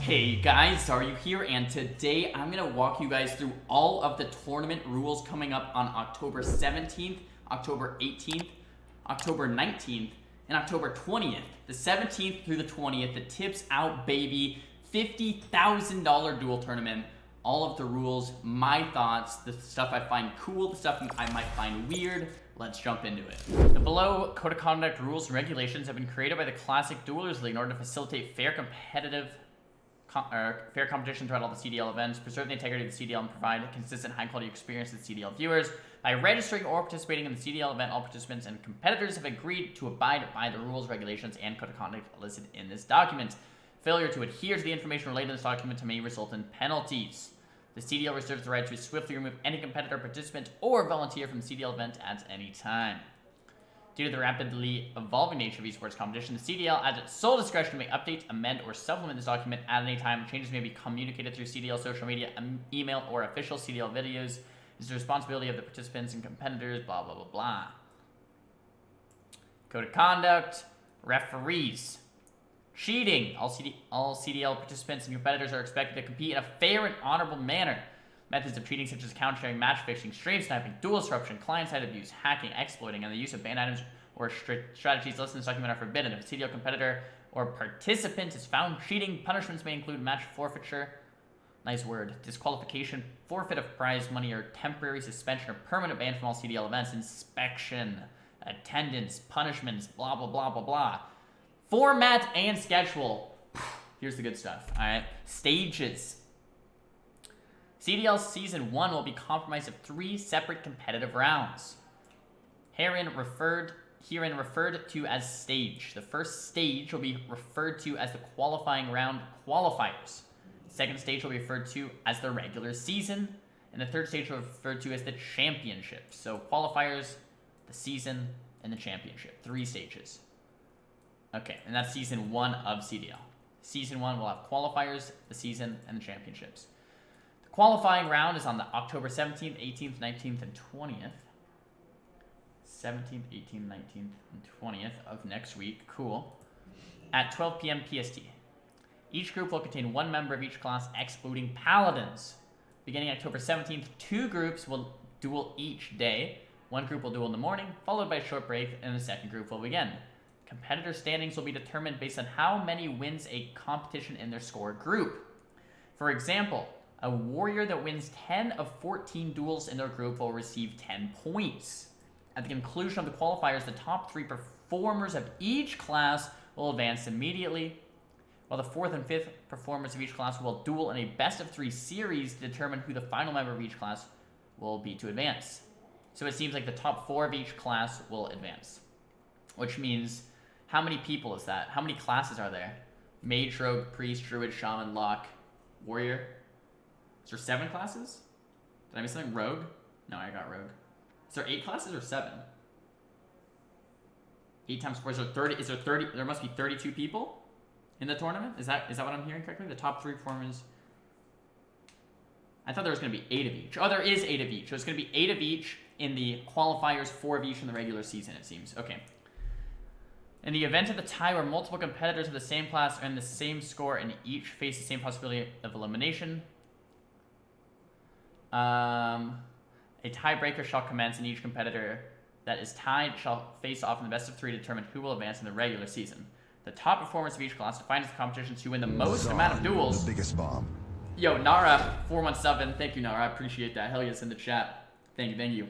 Hey guys, Xaryu here, and today I'm going to walk you guys through all of the tournament rules coming up on October 17th, October 18th, October 19th, and October 20th. The 17th through the 20th, the Tips Out Baby $50,000 duel tournament. All of the rules, my thoughts, the stuff I find cool, the stuff I might find weird. Let's jump into it. The below code of conduct rules and regulations have been created by the Classic Duelers League in order to facilitate fair competition throughout all the CDL events, preserve the integrity of the CDL, and provide a consistent high-quality experience to the CDL viewers. By registering or participating in the CDL event, all participants and competitors have agreed to abide by the rules, regulations, and code of conduct listed in this document. Failure to adhere to the information related to this document may result in penalties. The CDL reserves the right to swiftly remove any competitor, participant, or volunteer from the CDL event at any time. Due to the rapidly evolving nature of esports competition, the CDL, at its sole discretion, may update, amend, or supplement this document at any time. Changes may be communicated through CDL social media, email, or official CDL videos. It's the responsibility of the participants and competitors, blah, blah, blah, blah. Code of conduct, referees. Cheating. All CDL participants and competitors are expected to compete in a fair and honorable manner. Methods of cheating such as counter-sharing, match fixing, stream sniping, dual disruption, client-side abuse, hacking, exploiting, and the use of banned items or strategies listed in this document are forbidden. If a CDL competitor or participant is found cheating, punishments may include match forfeiture, nice word, disqualification, forfeit of prize money, or temporary suspension or permanent ban from all CDL events, inspection, attendance, punishments, blah, blah, blah, blah, blah. Format and schedule. Here's the good stuff, all right? Stages. CDL Season 1 will be comprised of 3 separate competitive rounds. Herein referred to as stage. The first stage will be referred to as the qualifying round qualifiers. The second stage will be referred to as the regular season. And the third stage will be referred to as the championship. So qualifiers, the season, and the championship. 3 stages. Okay, and that's Season 1 of CDL. Season 1 will have qualifiers, the season, and the championships. The qualifying round is on the October 17th, 18th, 19th, and 20th. 17th, 18th, 19th, and 20th of next week. Cool. At 12 p.m. PST. Each group will contain 1 member of each class, excluding paladins. Beginning October 17th, 2 groups will duel each day. 1 group will duel in the morning, followed by a short break, and the second group will begin. Competitor standings will be determined based on how many wins a competition in their score group. For example, a warrior that wins 10 of 14 duels in their group will receive 10 points. At the conclusion of the qualifiers, the top 3 performers of each class will advance immediately, while the 4th and 5th performers of each class will duel in a best-of-3 series to determine who the final member of each class will be to advance. So it seems like the top 4 of each class will advance, which means... how many people is that? How many classes are there? Mage, Rogue, Priest, Druid, Shaman, Lock, Warrior. Is there 7 classes? Did I miss something? Rogue? No, I got Rogue. Is there 8 classes or 7? 8 times 4, is there 30? Is there 30? There must be 32 people in the tournament? Is that what I'm hearing correctly? The top 3 performers. I thought there was going to be 8 of each. Oh, there is 8 of each. So it's going to be 8 of each in the qualifiers, 4 of each in the regular season, it seems. Okay. In the event of a tie where multiple competitors of the same class earn the same score and each face the same possibility of elimination, a tiebreaker shall commence, and each competitor that is tied shall face off in the best of 3 to determine who will advance in the regular season. The top performers of each class defines the competitions who win the most amount of duels. The biggest bomb. Yo, Nara, 417. Thank you, Nara. I appreciate that. Hell yes, in the chat. Thank you.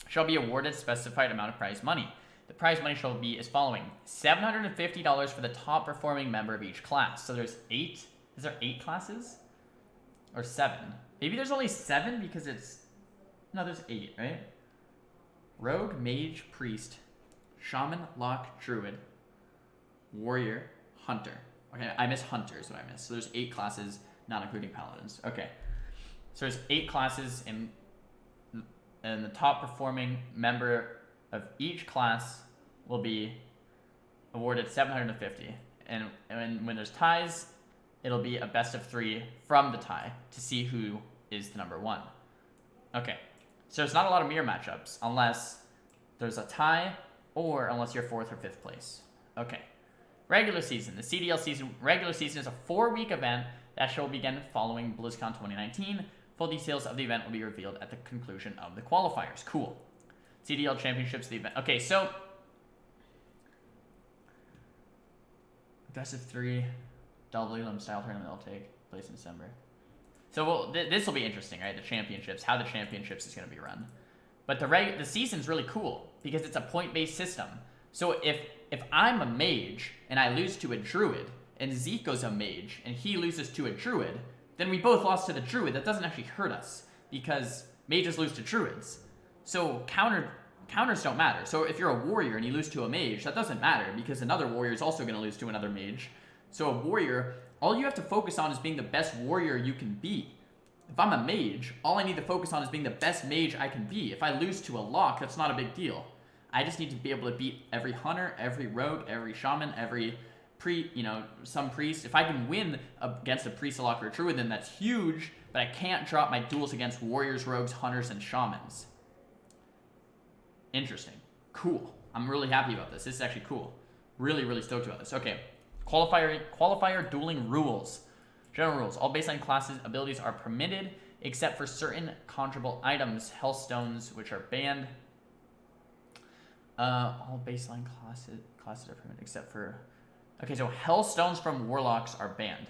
Shall be awarded specified amount of prize money. The prize money shall be as following: $750 for the top performing member of each class. So there's 8. Is there 8 classes? Or 7? Maybe there's only 7 because it's... No, there's 8, right? Rogue, Mage, Priest, Shaman, Lock, Druid, Warrior, Hunter. Okay, I miss Hunter is what I missed. So there's 8 classes, not including Paladins. Okay. So there's 8 classes, and the top performing member of each class will be awarded $750, and when there's ties, it'll be a best of 3 from the tie to see who is the number 1. Okay, so there's not a lot of mirror matchups unless there's a tie or unless you're 4th or 5th place. Okay, Regular season. The CDL season, regular season is a 4-week event that shall begin following BlizzCon 2019. Full details of the event will be revealed at the conclusion of the qualifiers. Cool. CDL Championships, the event. Okay, so best of 3 double elim style tournament will take place in December. So this will be interesting, right? The championships, how the championships is going to be run. But the season's really cool because it's a point-based system. So if I'm a mage and I lose to a druid, and Zico's a mage and he loses to a druid, then we both lost to the druid. That doesn't actually hurt us because mages lose to druids. So counters don't matter. So if you're a warrior and you lose to a mage, that doesn't matter because another warrior is also going to lose to another mage. So a warrior, all you have to focus on is being the best warrior you can be. If I'm a mage, all I need to focus on is being the best mage I can be. If I lose to a lock, that's not a big deal. I just need to be able to beat every hunter, every rogue, every shaman, every some priest. If I can win against a priest, a lock, or a druid, then that's huge, but I can't drop my duels against warriors, rogues, hunters, and shamans. Interesting. Cool. I'm really happy about this. This is actually cool. Really, really stoked about this. Okay. Qualifier dueling rules. General rules. All baseline classes abilities are permitted, except for certain conjurable items. Hellstones, which are banned. All baseline classes are permitted, except for... Okay, so Hellstones from Warlocks are banned.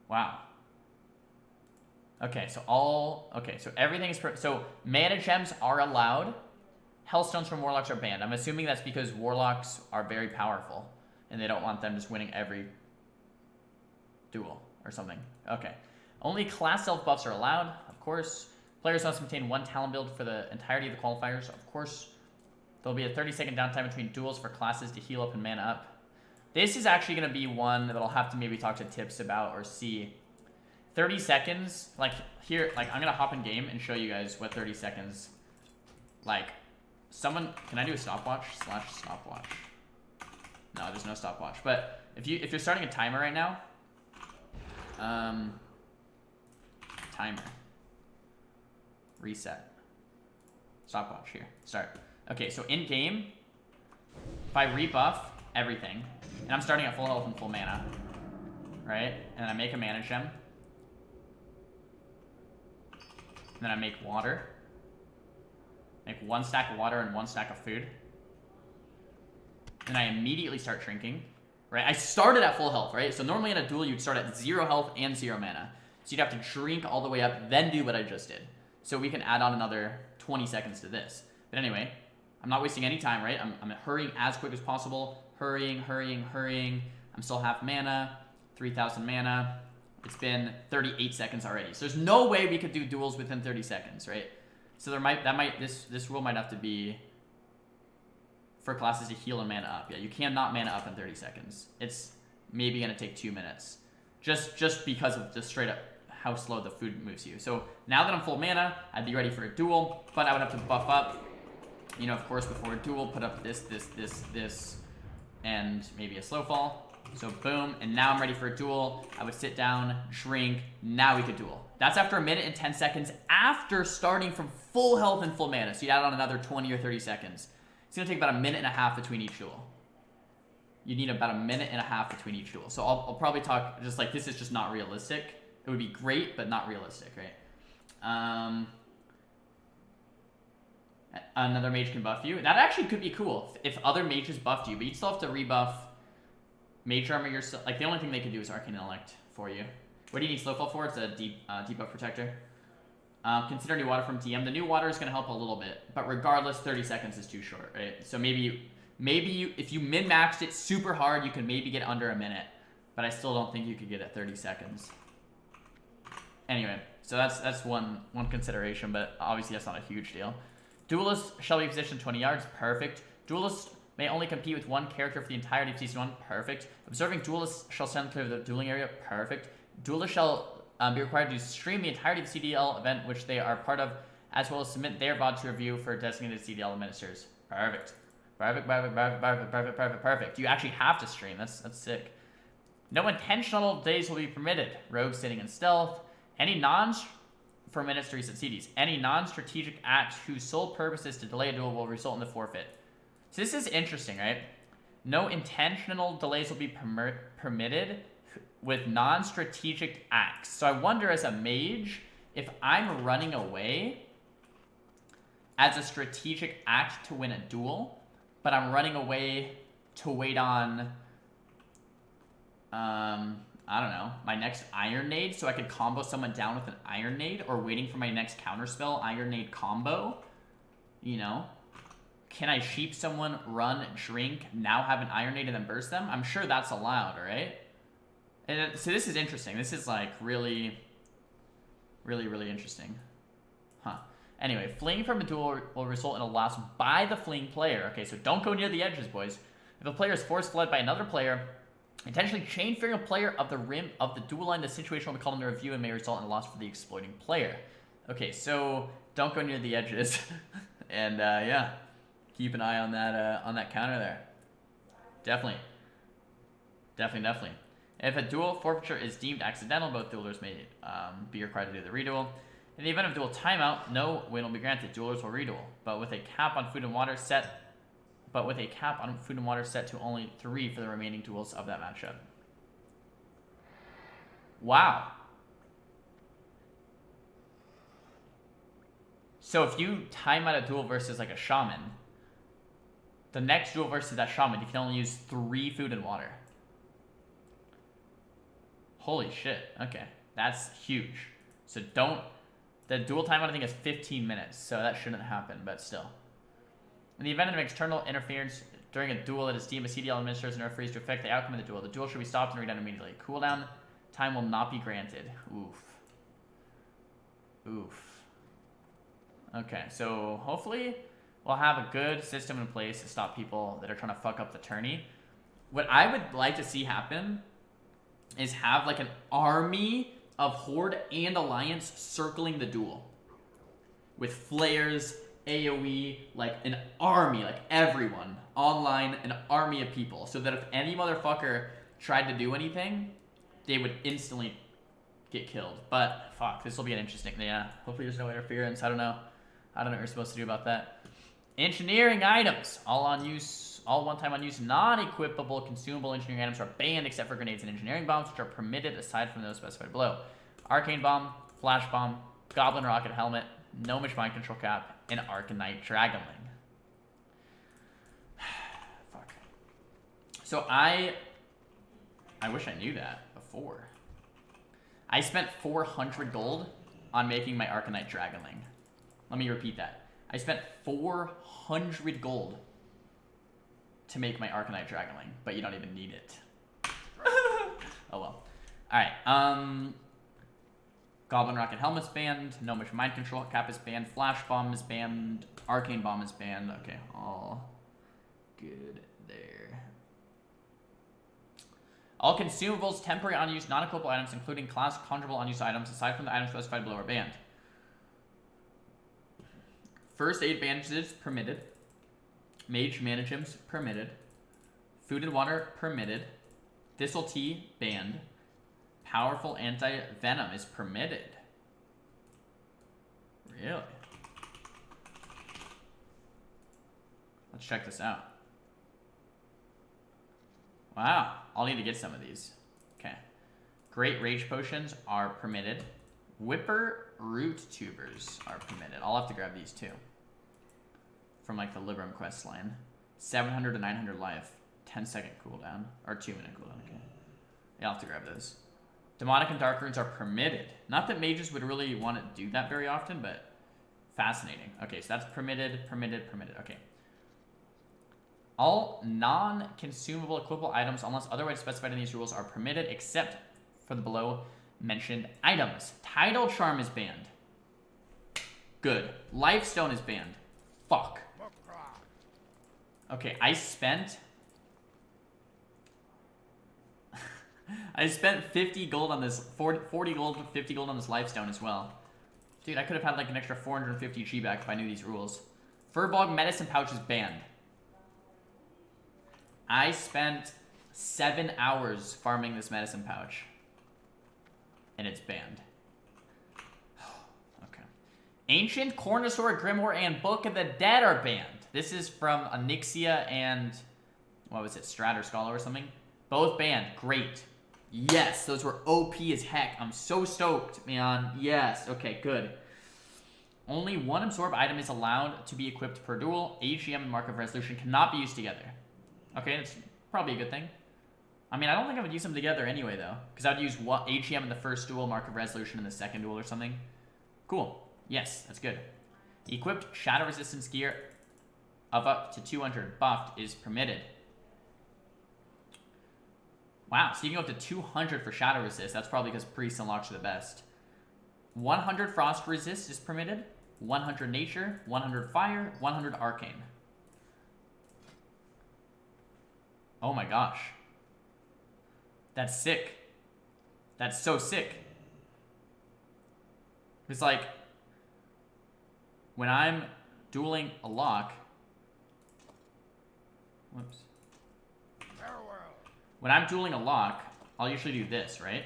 Wow. Okay, so everything is... So mana gems are allowed. Hellstones from Warlocks are banned. I'm assuming that's because Warlocks are very powerful, and they don't want them just winning every duel or something. Okay. Only class self buffs are allowed, of course. Players must maintain 1 talent build for the entirety of the qualifiers, of course. There'll be a 30-second downtime between duels for classes to heal up and mana up. This is actually going to be one that I'll have to maybe talk to Tips about or see. 30 seconds, like here, like I'm going to hop in game and show you guys what 30 seconds, like, can I do a stopwatch / stopwatch? No, there's no stopwatch. But if you're starting a timer right now, timer, reset, stopwatch here, start. Okay, so in game, if I rebuff everything, and I'm starting at full health and full mana, right? And I make a mana gem, and then I make water. Make 1 stack of water and 1 stack of food. And I immediately start drinking, right? I started at full health, right? So normally in a duel, you'd start at 0 health and 0 mana. So you'd have to drink all the way up, then do what I just did. So we can add on another 20 seconds to this. But anyway, I'm not wasting any time, right? I'm hurrying as quick as possible. Hurrying. I'm still half mana, 3,000 mana. It's been 38 seconds already. So there's no way we could do duels within 30 seconds, right? So this rule might have to be for classes to heal and mana up. Yeah, you cannot mana up in 30 seconds. It's maybe gonna take 2 minutes, just because of just straight up how slow the food moves you. So now that I'm full mana, I'd be ready for a duel, but I would have to buff up. You know, of course, before a duel, put up this, and maybe a slow fall. So boom, and now I'm ready for a duel. I would sit down, drink, now we could duel. That's after 1 minute and 10 seconds after starting from full health and full mana. So you add on another 20 or 30 seconds. It's gonna take about 1.5 minutes between each duel. You need about 1.5 minutes between each duel. So I'll probably talk just like this is just not realistic. It would be great, but not realistic, right? Another mage can buff you. That actually could be cool if other mages buffed you, but you'd still have to rebuff mage armor yourself. Like the only thing they could do is arcane intellect for you. What do you need slowfall for? It's a debuff protector. Consider new water from DM. The new water is going to help a little bit, but regardless, 30 seconds is too short, right? So maybe if you min-maxed it super hard, you could maybe get under 1 minute, but I still don't think you could get at 30 seconds. Anyway, so that's one consideration, but obviously that's not a huge deal. Duelists shall be positioned 20 yards. Perfect. Duelists may only compete with 1 character for the entirety of Season 1. Perfect. Observing duelists shall stand clear of the dueling area. Perfect. Duelists shall be required to stream the entirety of the CDL event which they are part of, as well as submit their VOD to review for designated CDL administrators. Perfect. Perfect. You actually have to stream. That's sick. No intentional days will be permitted. Rogues sitting in stealth. For minutes to reset CDs. Any non-strategic act whose sole purpose is to delay a duel will result in the forfeit. So this is interesting, right? No intentional delays will be permitted with non-strategic acts. So I wonder, as a mage, if I'm running away as a strategic act to win a duel, but I'm running away to wait on, I don't know, my next Iron Nade, so I could combo someone down with an Iron Nade, or waiting for my next counterspell Iron Nade combo, you know? Can I sheep someone, run, drink, now have an Iron Nade, and then burst them? I'm sure that's allowed, right? And so this is interesting. This is like really, really, really interesting. Huh. Anyway, fleeing from a duel will result in a loss by the fleeing player. Okay, so don't go near the edges, boys. If a player is force fled by another player, intentionally chain fearing a player of the rim of the duel line, the situation will be called into review and may result in a loss for the exploiting player. Okay, so don't go near the edges. And yeah, keep an eye on that counter there. Definitely. If a duel forfeiture is deemed accidental, both duelers may be required to do the reduel. In the event of duel timeout, no win will be granted. Duelers will reduel, but with a cap on food and water set. To only 3 for the remaining duels of that matchup. Wow. So if you time out a duel versus like a shaman, the next duel versus that shaman, you can only use 3 food and water. Holy shit. Okay. That's huge. So don't... The duel timeout, I think, is 15 minutes, so that shouldn't happen, but still. In the event of external interference during a duel, it is deemed a CDL administers and referees to affect the outcome of the duel should be stopped and redone immediately. Cooldown time will not be granted. Oof. Okay, so hopefully we'll have a good system in place to stop people that are trying to fuck up the tourney. What I would like to see happen is have like an army of Horde and Alliance circling the duel. With flares, AoE, like an army, like everyone. Online, an army of people. So that if any motherfucker tried to do anything, they would instantly get killed. But, fuck, this will be an interesting thing. Yeah, hopefully there's no interference. I don't know what you're supposed to do about that. Engineering items. All one-time unused, non-equipable consumable engineering items are banned except for grenades and engineering bombs, which are permitted aside from those specified below. Arcane bomb, flash bomb, goblin rocket helmet, gnomish mind control cap, and arcanite dragonling. Fuck. So I wish I knew that before. I spent 400 gold on making my arcanite dragonling. Let me repeat that. I spent 400 gold to make my arcanite dragonling, but you don't even need it. Oh well. Alright, Goblin Rocket Helmet's banned, Gnomish Mind Control Cap is banned, Flash Bomb is banned, Arcane Bomb is banned. Okay, all good there. All consumables, temporary unused, non-equipable items, including class conjurable unused items, aside from the items specified below, are banned. First aid bandages permitted. Mage mana gems permitted. Food and water permitted. Thistle tea banned. Powerful anti-venom is permitted. Really? Let's check this out. Wow, I'll need to get some of these. Okay. Great rage potions are permitted. Whipper root tubers are permitted. I'll have to grab these too. From like the Libram quest line. 700 to 900 life. 10-second cooldown. Or 2-minute cooldown, okay. Yeah, I'll have to grab those. Demonic and dark runes are permitted. Not that mages would really want to do that very often, but fascinating. Okay, so that's permitted. Okay. All non-consumable equipable items, unless otherwise specified in these rules, are permitted except for the below mentioned items. Tidal Charm is banned. Good. Lifestone is banned. Fuck. Okay, I spent 50 gold on this, 40 gold, 50 gold on this Lifestone as well. Dude, I could have had like an extra 450 G back if I knew these rules. Furbog Medicine Pouch is banned. I spent 7 hours farming this medicine pouch. And it's banned. Okay. Ancient, Cornosaur, Grimoire, and Book of the Dead are banned. This is from Onyxia and... what was it, Strat or Scala or something. Both banned. Great. Yes, those were OP as heck. I'm so stoked, man. Yes. Okay, good. Only one absorb item is allowed to be equipped per duel. AGM and Mark of Resolution cannot be used together. Okay, that's probably a good thing. I mean, I don't think I would use them together anyway, though. Because I would use AGM in the first duel, Mark of Resolution in the second duel or something. Cool. Yes, that's good. Equipped Shadow Resistance gear of up to 200 buffed is permitted. Wow, so you can go up to 200 for Shadow Resist. That's probably because Priest unlocks are the best. 100 Frost Resist is permitted. 100 Nature, 100 Fire, 100 Arcane. Oh my gosh. That's sick. That's so sick. It's like, when I'm dueling a lock... Whoops. When I'm dueling a lock, I'll usually do this, right?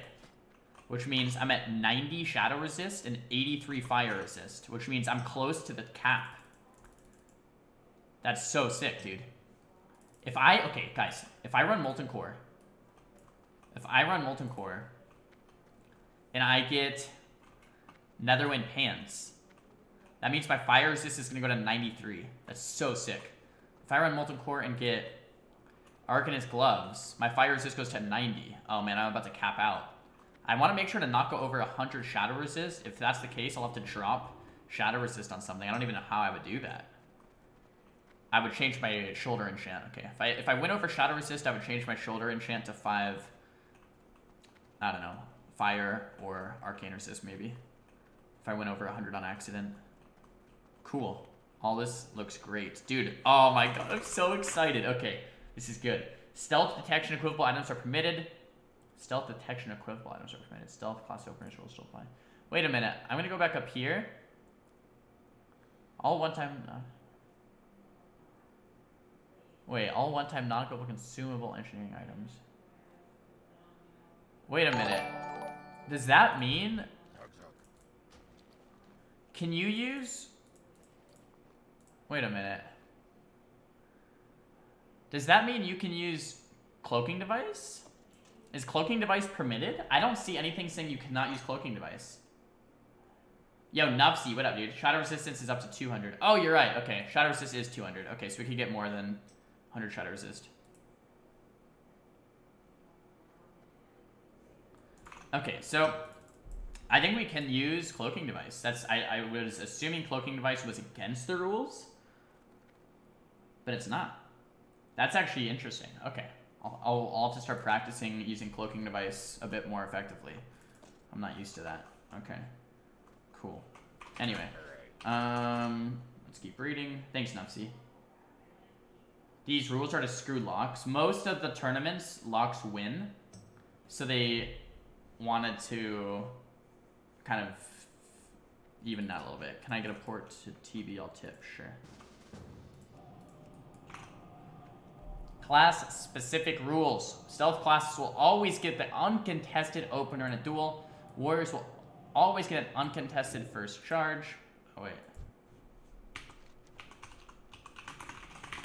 Which means I'm at 90 Shadow Resist and 83 Fire Resist, which means I'm close to the cap. That's so sick, dude. Okay, guys, if I run Molten Core, and I get Netherwind Pants, that means my Fire Resist is going to go to 93. That's so sick. If I run Molten Core and get Arcanist Gloves, my Fire Resist goes to 90. Oh man, I'm about to cap out. I want to make sure to not go over 100 Shadow Resist. If that's the case, I'll have to drop Shadow Resist on something. I don't even know how I would do that. I would change my Shoulder Enchant. Okay, if I went over Shadow Resist, I would change my Shoulder Enchant to 5, I don't know, Fire or Arcane Resist maybe. If I went over 100 on accident. Cool. All this looks great. Dude, oh my god, I'm so excited. Okay. This is good. Stealth detection equivalent items are permitted. Stealth detection equivalent items are permitted. Stealth class openers will still apply. Wait a minute. I'm going to go back up here. All one-time... Wait, all one-time non-global consumable engineering items. Wait a minute. Does that mean... Can you use... Wait a minute. Does that mean you can use Cloaking Device? Is Cloaking Device permitted? I don't see anything saying you cannot use Cloaking Device. Yo, Nupsy, what up, dude? Shadow Resistance is up to 200. Oh, you're right. Okay, Shadow Resist is 200. Okay, so we could get more than 100 Shadow Resist. Okay, so I think we can use Cloaking Device. I was assuming Cloaking Device was against the rules, but it's not. That's actually interesting. Okay. I'll have to start practicing using Cloaking Device a bit more effectively. I'm not used to that. Okay. Cool. Anyway. Let's keep reading. Thanks, Nupsy. These rules are to screw locks. Most of the tournaments, locks win. So they wanted to kind of even that a little bit. Can I get a port to TBL tip? Sure. Class-specific rules. Stealth classes will always get the uncontested opener in a duel. Warriors will always get an uncontested first charge. Oh, wait.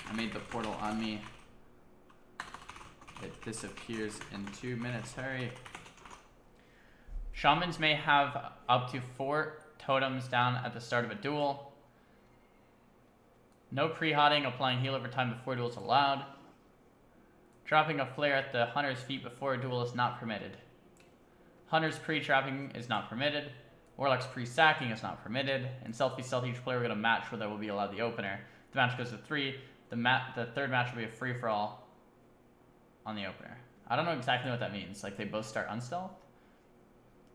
I made the portal on me. It disappears in 2 minutes. Hurry. Shamans may have up to 4 totems down at the start of a duel. No pre-hotting, applying heal over time before duel is allowed. Dropping a flare at the hunter's feet before a duel is not permitted. Hunter's pre-trapping is not permitted. Warlock's pre-sacking is not permitted. In Stealth v Stealth, each player will get a match where they will be allowed the opener. The match goes to 3. The third match will be a free-for-all on the opener. I don't know exactly what that means. Like, they both start unstealth?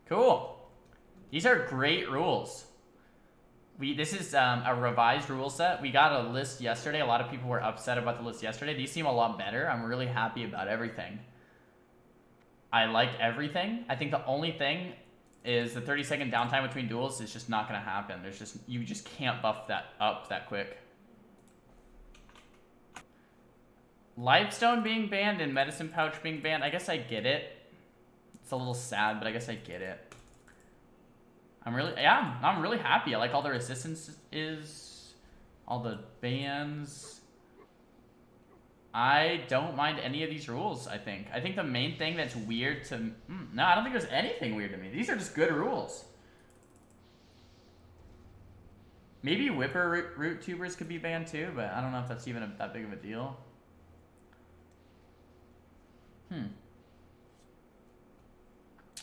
Cool. These are great rules. This is a revised rule set. We got a list yesterday. A lot of people were upset about the list yesterday. These seem a lot better. I'm really happy about everything. I like everything. I think the only thing is the 30-second downtime between duels is just not going to happen. You just can't buff that up that quick. Lifestone being banned and Medicine Pouch being banned, I guess I get it. It's a little sad, but I guess I get it. I'm really happy. I like all the resistance all the bans. I don't mind any of these rules, I think. I think the main thing that's weird to... no, I don't think there's anything weird to me. These are just good rules. Maybe Whipper root tubers could be banned too, but I don't know if that's even that big of a deal.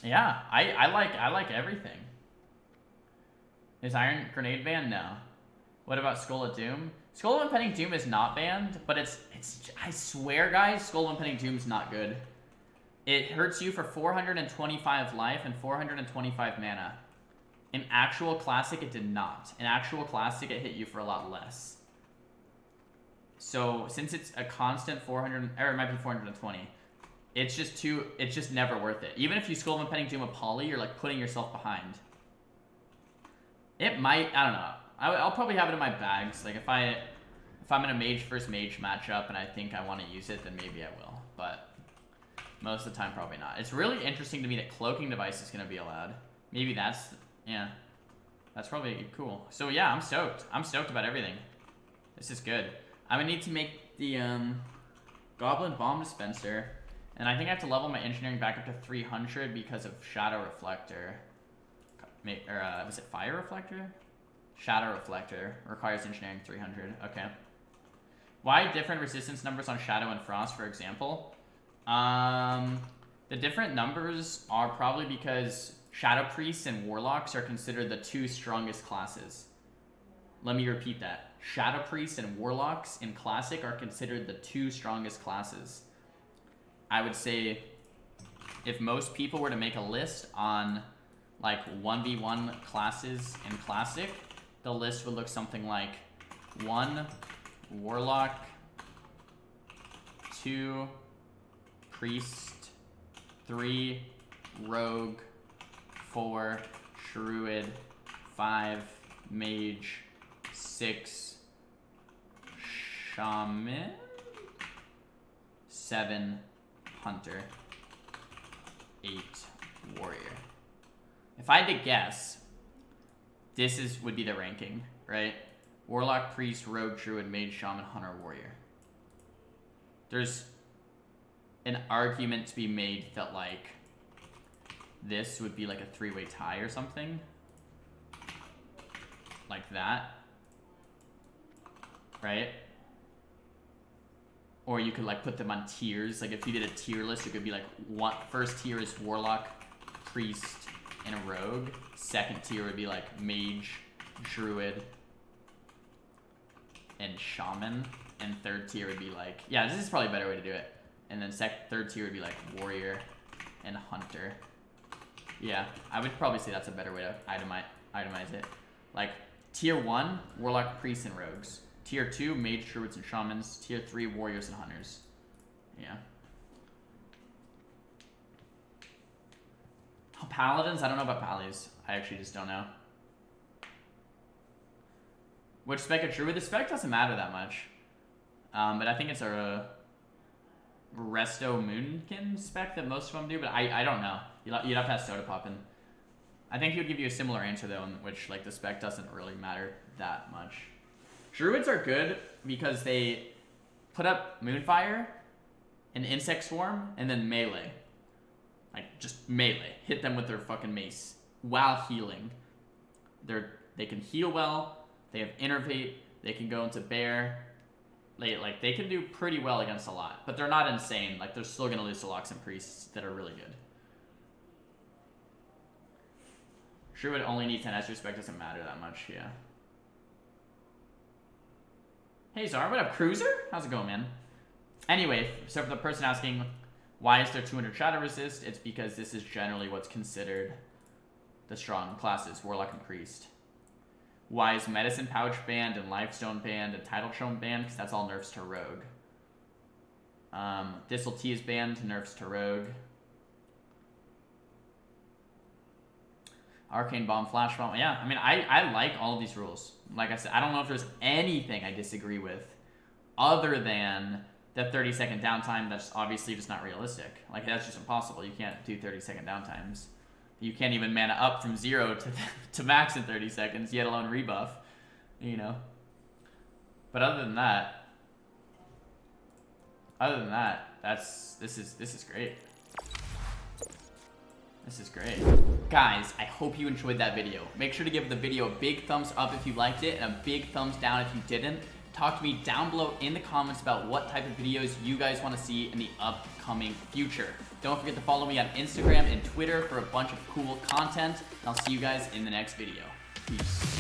Yeah, I like everything. Is Iron Grenade banned? No. What about Skull of Doom? Skull of Impending Doom is not banned, but it's I swear, guys, Skull of Impending Doom is not good. It hurts you for 425 life and 425 mana. In actual Classic, it did not. In actual Classic, it hit you for a lot less. So, since it's a constant 400, or it might be 420, it's just never worth it. Even if you Skull of Impending Doom a Poly, you're like putting yourself behind. It might, I don't know. I'll probably have it in my bags. Like if I'm in a mage versus mage matchup and I think I want to use it, then maybe I will. But most of the time, probably not. It's really interesting to me that cloaking device is going to be allowed. Maybe that's, yeah, that's probably cool. So yeah, I'm stoked. I'm stoked about everything. This is good. I'm gonna need to make the Goblin Bomb Dispenser, and I think I have to level my engineering back up to 300 because of Shadow Reflector. Or was it Fire Reflector? Shadow Reflector requires engineering 300. Okay. Why different resistance numbers on Shadow and Frost, for example? The different numbers are probably because Shadow Priests and Warlocks are considered the two strongest classes. Let me repeat that. Shadow Priests and Warlocks in Classic are considered the two strongest classes. I would say if most people were to make a list on like 1v1 classes in Classic, the list would look something like 1 Warlock, 2 Priest, 3 Rogue, 4 Druid, 5 Mage, 6 Shaman, 7 Hunter, 8 Warrior. If I had to guess, this would be the ranking, right? Warlock, Priest, Rogue, Druid, Mage, Shaman, Hunter, Warrior. There's an argument to be made that, like, this would be like a 3-way tie or something. Like that. Right? Or you could, like, put them on tiers. Like, if you did a tier list, it could be like, first tier is Warlock, Priest, and a Rogue. Second tier would be like Mage, Druid, and Shaman. And third tier would be like, yeah, this is probably a better way to do it. And then third tier would be like Warrior and Hunter. Yeah, I would probably say that's a better way to itemize it. Like, tier 1, Warlock, Priests, and Rogues. Tier 2, Mage, Druids, and Shamans. Tier 3, Warriors and Hunters. Yeah. Oh, Paladins? I don't know about Pallies. I actually just don't know. Which spec a Druid? The spec doesn't matter that much. But I think it's a Resto Moonkin spec that most of them do, but I don't know. You'd have to have Soda Poppin'. I think he would give you a similar answer, though, in which, like, the spec doesn't really matter that much. Druids are good because they put up Moonfire, an Insect Swarm, and then melee. Like, just melee. Hit them with their fucking mace while healing. They can heal well. They have Innervate. They can go into Bear. They can do pretty well against a lot. But they're not insane. Like, they're still going to lose to Locks and Priests that are really good. Druid only needs 10 S respect. Doesn't matter that much, yeah. Hey, Zara, what up, Cruiser? How's it going, man? Anyway, so for the person asking, why is there 200 Shadow Resist? It's because this is generally what's considered the strong classes, Warlock and Priest. Why is Medicine Pouch banned and Lifestone banned and Title Tome banned? Because that's all nerfs to Rogue. Thistle Tea is banned, nerfs to Rogue. Arcane Bomb, Flash Bomb. Yeah, I mean, I like all of these rules. Like I said, I don't know if there's anything I disagree with other than the 30-second downtime. That's obviously just not realistic. Like, that's just impossible. You can't do 30-second downtimes. You can't even mana up from 0 to max in 30 seconds, yet alone rebuff, you know. But other than that, other than that, this is great. This is great. Guys, I hope you enjoyed that video. Make sure to give the video a big thumbs up if you liked it and a big thumbs down if you didn't. Talk to me down below in the comments about what type of videos you guys want to see in the upcoming future. Don't forget to follow me on Instagram and Twitter for a bunch of cool content. And I'll see you guys in the next video. Peace.